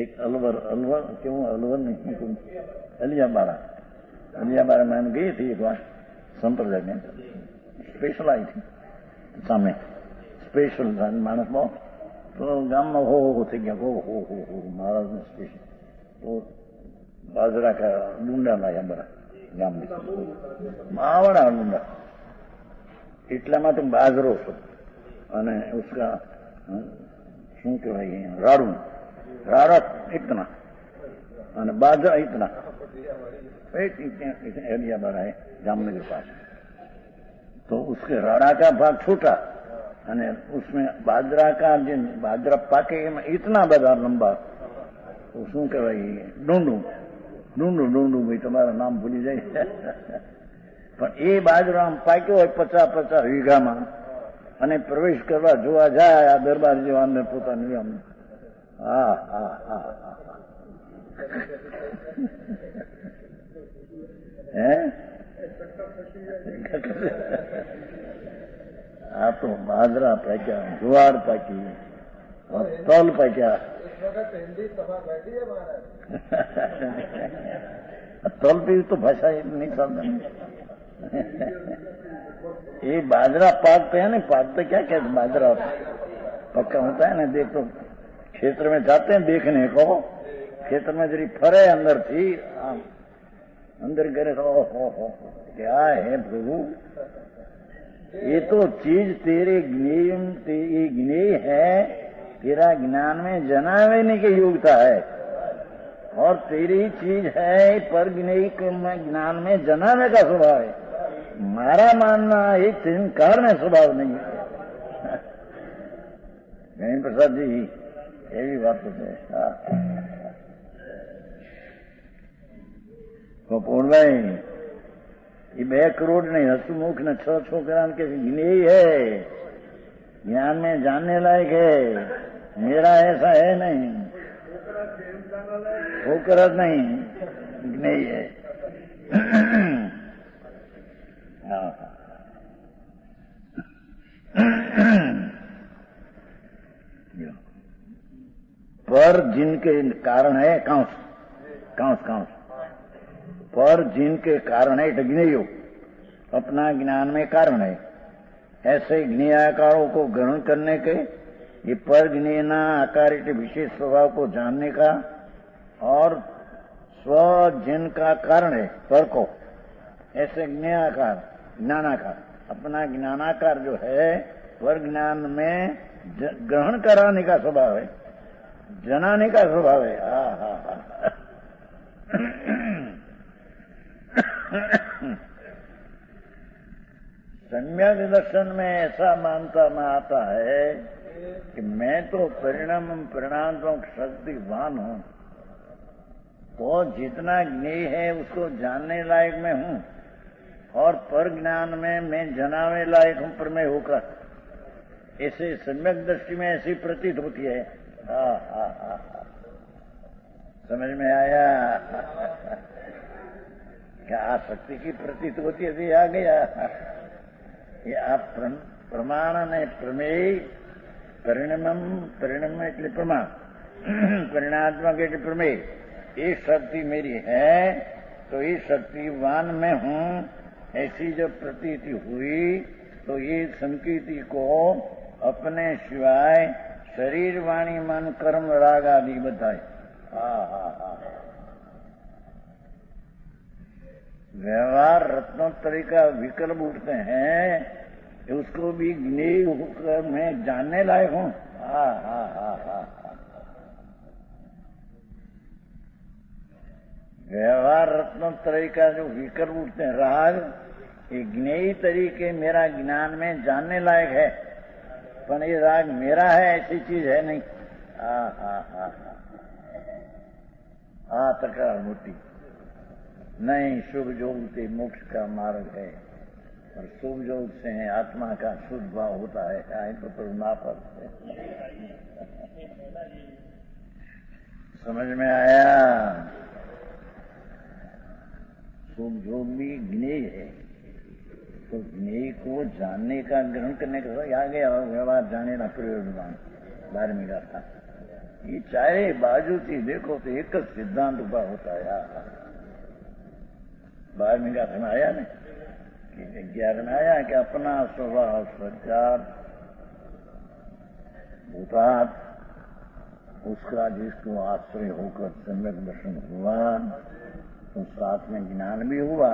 એક अलवर કેવું अलवर नहीं अलियाबाड़ा में हम गई थी एक बार संप्रदाय में स्पेशल आई थी सामने स्पेशल मानस में तो गाम में हो थी गया हो महाराज ने स्पेशल तो बाजरा का लूंडा लाया बड़ा गाम में मावड़ा लूंडा એટલામાં તો બાજરો છો અને उसका શું કહેવાય રાડા इतना અને बाजरा इतना एरिया बड़ा है जामनगर के पास। तो उसके राड़ा का भाग छोटा અને उसमें बाजरा का जिन बाजरा पाके इतना बड़ा लंबा तो શું કહેવાય ડુંડું ભાઈ તમારા નામ ભૂલી જાય પણ એ બાજરો આમ પાક્યો હોય 50 વીઘામાં અને પ્રવેશ કરવા જોવા જાય આ દરબાર જેવા અંદર પોતાનું આમ હે આ તો બાજરા પાક્યા જુવાર પાકી તલ પાક્યા तल पे तो भाषा नहीं चलता। ये बाजरा पाकते है ना, पाकते क्या कहते बाजरा पक्का होता है ना। देख तो क्षेत्र में जाते हैं देखने को, क्षेत्र में जरी फरे अंदर थी अंदर करे तो हो क्या है प्रभु, ये तो चीज तेरे ज्ञेय है, तेरा ज्ञान में जनाने की योग्यता है और तेरी चीज है पर ज्ञान में जनाने का स्वभाव है। मारा मानना एक तिरस्कार में स्वभाव नहीं है। गणेश प्रसाद जी यही बात होते है। कपूर भाई ये 2 करोड़ नहीं हसमुख ने 6 छोकरा के ज्ञेय है, ज्ञान में जानने लायक है। मेरा ऐसा है नहीं, होकर नहीं नहीं है। पर जिनके कारण है कांस पर जिनके कारण है ज्ञेयो, अपना ज्ञान में कारण है। ऐसे ज्ञेयाकारों को ग्रहण करने के, ये पर ज्ञेयना आकार के विशेष स्वभाव को जानने का, और स्व जिनका कारण है पर को, ऐसे ज्ञेयाकार ज्ञानाकार, अपना ज्ञानाकार जो है पर ज्ञान में ग्रहण कराने का स्वभाव है, जनाने का स्वभाव है। सम्यक दर्शन में ऐसा मानता में आता है कि मैं तो परिणात्मक शक्तिवान हूं, तो जितना ज्ञेय है उसको जानने लायक मैं हूं, और पर ज्ञान में मैं जनाने लायक हूं प्रमेय होकर। ऐसे सम्यक दृष्टि में ऐसी प्रतीत होती है। समझ में आया? क्या आसक्ति की प्रतीत होती है? आ गया ये आप प्रमाण ने प्रमेय परिणाम એટલે प्रमाण, परिणात्मक એટલે प्रमेय, ये शक्ति मेरी है, तो ये शक्तिवान में हूं, ऐसी जब प्रतीति हुई तो ये संकीर्ति को अपने सिवाय शरीर वाणी मन कर्म राग आदि बताए। व्यवहार रत्नोत्तरी का विकल्प उठते हैं, उसको भी ज्ञेय होकर मैं जानने लायक हूं। व्यवहार रत्नोत्तरी का जो विकल्प उठते हैं राग, ये ज्ञेय तरीके मेरा ज्ञान में जानने लायक है, पर ये राग मेरा है ऐसी चीज है नहीं। तकरार मोटी नहीं। शुभ योग से मोक्ष का मार्ग है, और शुभ योग से आत्मा का शुद्ध भाव होता है। तो ना पर समझ में आया? शुभ योग भी ज्ञेय है, तो ज्ञेय को जानने का ग्रहण करने का आ गया, व्यवहार जाने ना प्रयोजन 12वीं गाथा। ये चाहे बाजू थी देखो तो एक सिद्धांत उभा होता है। 12वीं गाथा में आया ना कि 11 में आया कि अपना स्वभाव सच्चार भूतात्, उसका जिसको आश्रय होकर सम्यक दर्शन हुआ, तो साथ में ज्ञान भी हुआ,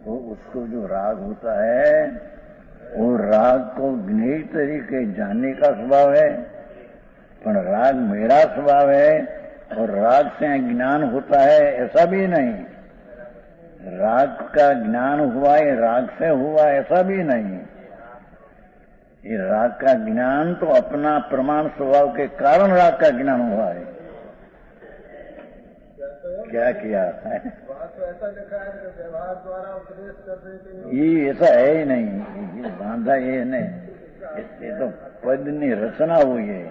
तो उसको जो राग होता है वो राग को ज्ञेय तरीके जानने का स्वभाव है, पर राग मेरा स्वभाव है और राग से ज्ञान होता है ऐसा भी नहीं। राग का ज्ञान हुआ ये राग से हुआ ऐसा भी नहीं। ये राग का ज्ञान तो अपना प्रमाण स्वभाव के कारण राग का ज्ञान हुआ है। क्या किया है? तो ऐसा लिखा है कि व्यवहार द्वारा उपदेश करने के ये ऐसा है ही नहीं, ये बांधा ये नहीं, ये तो पद की रचना हुई है।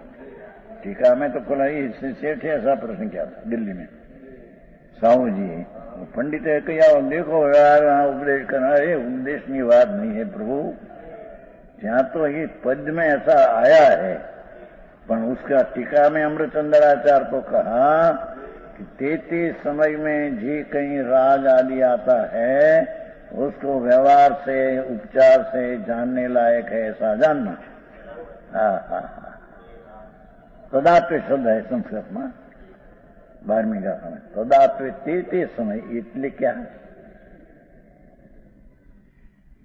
टीका में तो खुला ही सेठ ऐसा प्रश्न किया था दिल्ली में, साहू जी पंडित है कया देखो यार उपदेश करना है, उपदेश की बात नहीं है प्रभु, जहाँ तो ये पद में ऐसा आया है, पर उसका टीका में अमृतचंद्राचार्य तो कहा कि तेते समय में जी कहीं राग आदि आता है उसको व्यवहार से उपचार से जानने लायक है, ऐसा जानना। तदात्व शब्द है संस्कृत में 12वीं गाथा में। तदात्व ते समय એટલે क्या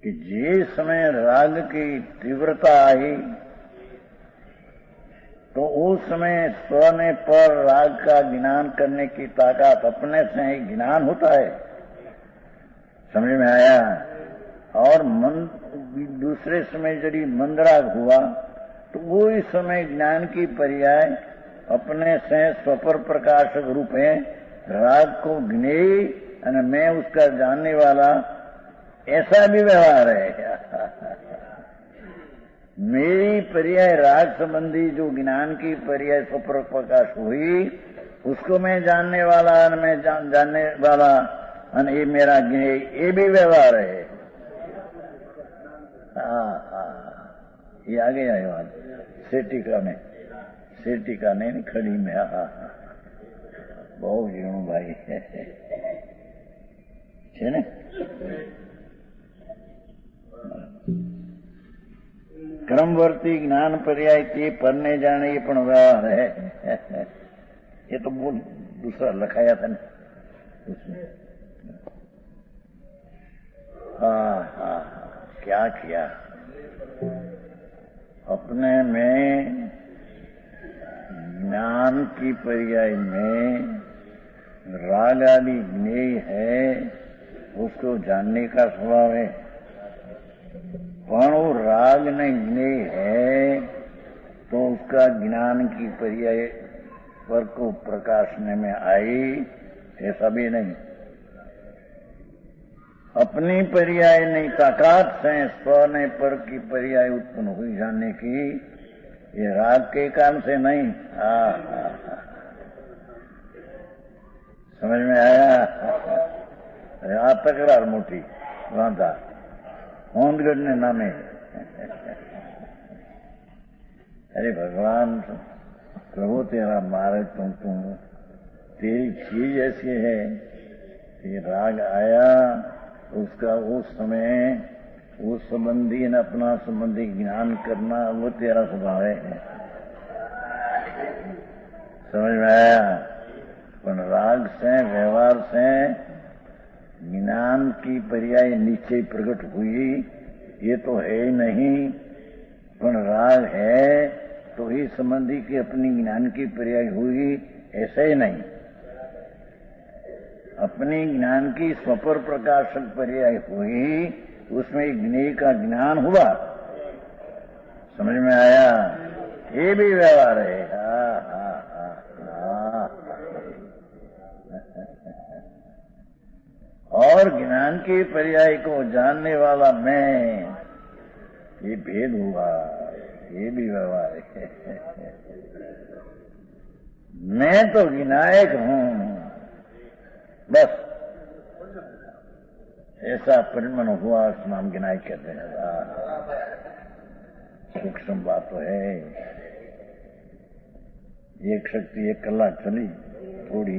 कि जे समय राग की तीव्रता आई तो उस समय स्व ने पर राग का ज्ञान करने की ताकत अपने से ही ज्ञान होता है। समझ में आया? और दूसरे समय यदि मंदराग हुआ तो वो इस समय ज्ञान की पर्याय अपने से स्वपर प्रकाशक रूप है, राग को ज्ञेय और मैं उसका जानने वाला, ऐसा भी व्यवहार है। मेरी पर्याय राग संबंधी जो ज्ञान की पर्याय स्वपर प्रकाश हुई उसको मैं जानने वाला, मैं जानने वाला, ये मेरा ज्ञेय, ये भी व्यवहार है। ये आ गया है बात सेटिका में, सेटिका नहीं खड़ी में। बहुत जीणु भाई છે ને? क्रमवर्ती ज्ञान पर्याय ते परने जाने ये पण व्यवहार है। ये तो बोल दूसरा लिखाया था ना उसमें। हाँ, क्या किया अपने में ज्ञान की पर्याय में राग आदि ज्ञेय है, उसको जानने का स्वभाव है। पण वो राग नहीं ज्ञेय है तो उसका ज्ञान की पर्याय पर को प्रकाशने में आई, ऐसा भी नहीं। अपनी पर्याय नहीं ताकत से स्व ने पर की पर्याय उत्पन्न हुई जानने की, ये राग के काम से नहीं। समझ में आया? आ तकरार मोटी वांधा होंदगढ़ ने नामे। अरे भगवान प्रभु तेरा मारे तुम तेरी चीज ऐसी है कि राग आया उसका उस समय उस संबंधी न अपना संबंधी ज्ञान करना वो तेरा स्वभाव है। समझ में आया? पर राग से व्यवहार से ज्ञान की पर्याय नीचे प्रकट हुई, ये तो है ही नहीं। पर राग है तो ही संबंधी की अपनी ज्ञान की पर्याय हुई, ऐसे ही नहीं। अपनी ज्ञान की स्वपर प्रकाशक पर्याय हुई, उसमें ज्ञेय का ज्ञान हुआ। समझ में आया? ये भी व्यवहार है। और ज्ञान के पर्याय को जानने वाला मैं, ये भेद हुआ, ये भी व्यवहार है। मैं तो विनायक हूं, बस ऐसा परिमण हुआ, उस नाम विनायक कहते हैं। सूक्ष्म बात तो है। एक शक्ति 1 कलाक चली थोड़ी,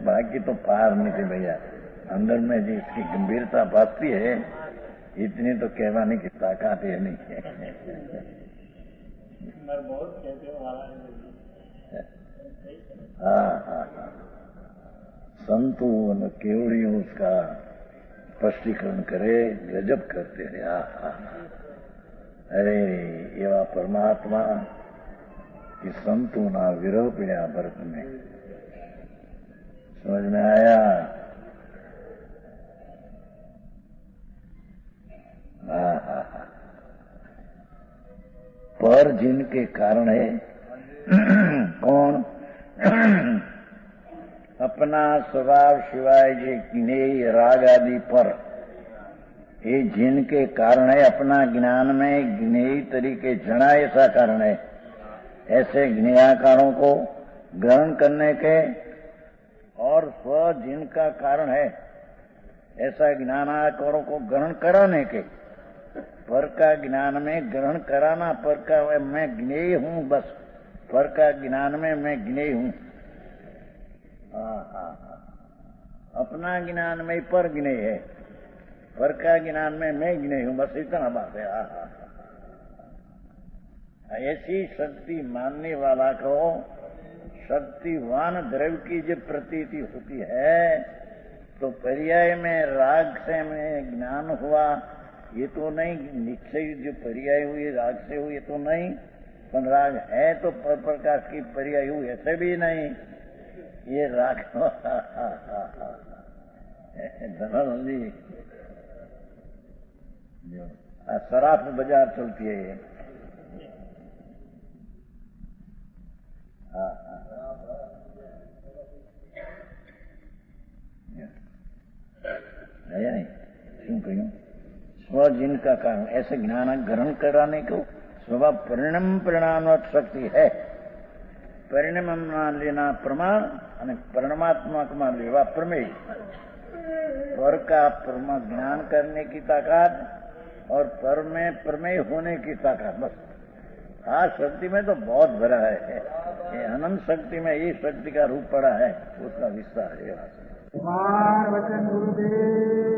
बाकी तो पार नहीं थे भैया। अंदर में जिसकी गंभीरता भासती है, इतनी तो कहवाने की ताकत है नहीं। बहुत कहते हो हाँ, संतों न केवड़ियों उसका स्पष्टीकरण करे, गजब करते हैं। अरे एवा परमात्मा कि संतों ना विरह पड़ा भरत में। समझ में आया? पर जिनके कारण है कौन? अपना स्वभाव सिवाय जे ज्ञेय राग आदि पर, ये जिनके कारण है अपना ज्ञान में ज्ञेय तरीके जना, ऐसा कारण है। ऐसे ज्ञेयाकारों को ग्रहण करने के और स्व जिनका कारण है, ऐसा ज्ञानाकारों को ग्रहण कराने के, पर का ज्ञान में ग्रहण कराना, पर का मैं ज्ञेय हूं, बस पर का ज्ञान में मैं ज्ञेय हूं। अपना ज्ञान में पर ज्ञेय है, पर का ज्ञान में मैं ज्ञेय हूं, बस इतना बात है। ऐसी शक्ति मानने वाला को शक्तिवान द्रव्य की जब प्रतीति होती है तो पर्याय में राग से में ज्ञान हुआ, ये तो नहीं। निश्चय जो पर्याय हुई राग से हुई, ये तो नहीं। पर राग है तो पर प्रकाश की पर्याय हुई, ऐसे भी नहीं। ये राग धनानंद जी शराब में बाजार चलती है ये। नहीं क्यों कहूं? स्व जिनका कारण, ऐसे ज्ञान ग्रहण कराने को स्वभाव परिणाम शक्ति है। परिणाम मान लेना प्रमाण અને પરમાત્મક मान लेवा प्रमेय। पर का परमा ज्ञान करने की ताकत और पर में प्रमेय होने की ताकत, बस हाँ, शक्ति में तो बहुत भरा है। ये अनंत शक्ति में ये शक्ति का रूप पड़ा है, उसका विस्तार है। कुमार वचन गुरुदेव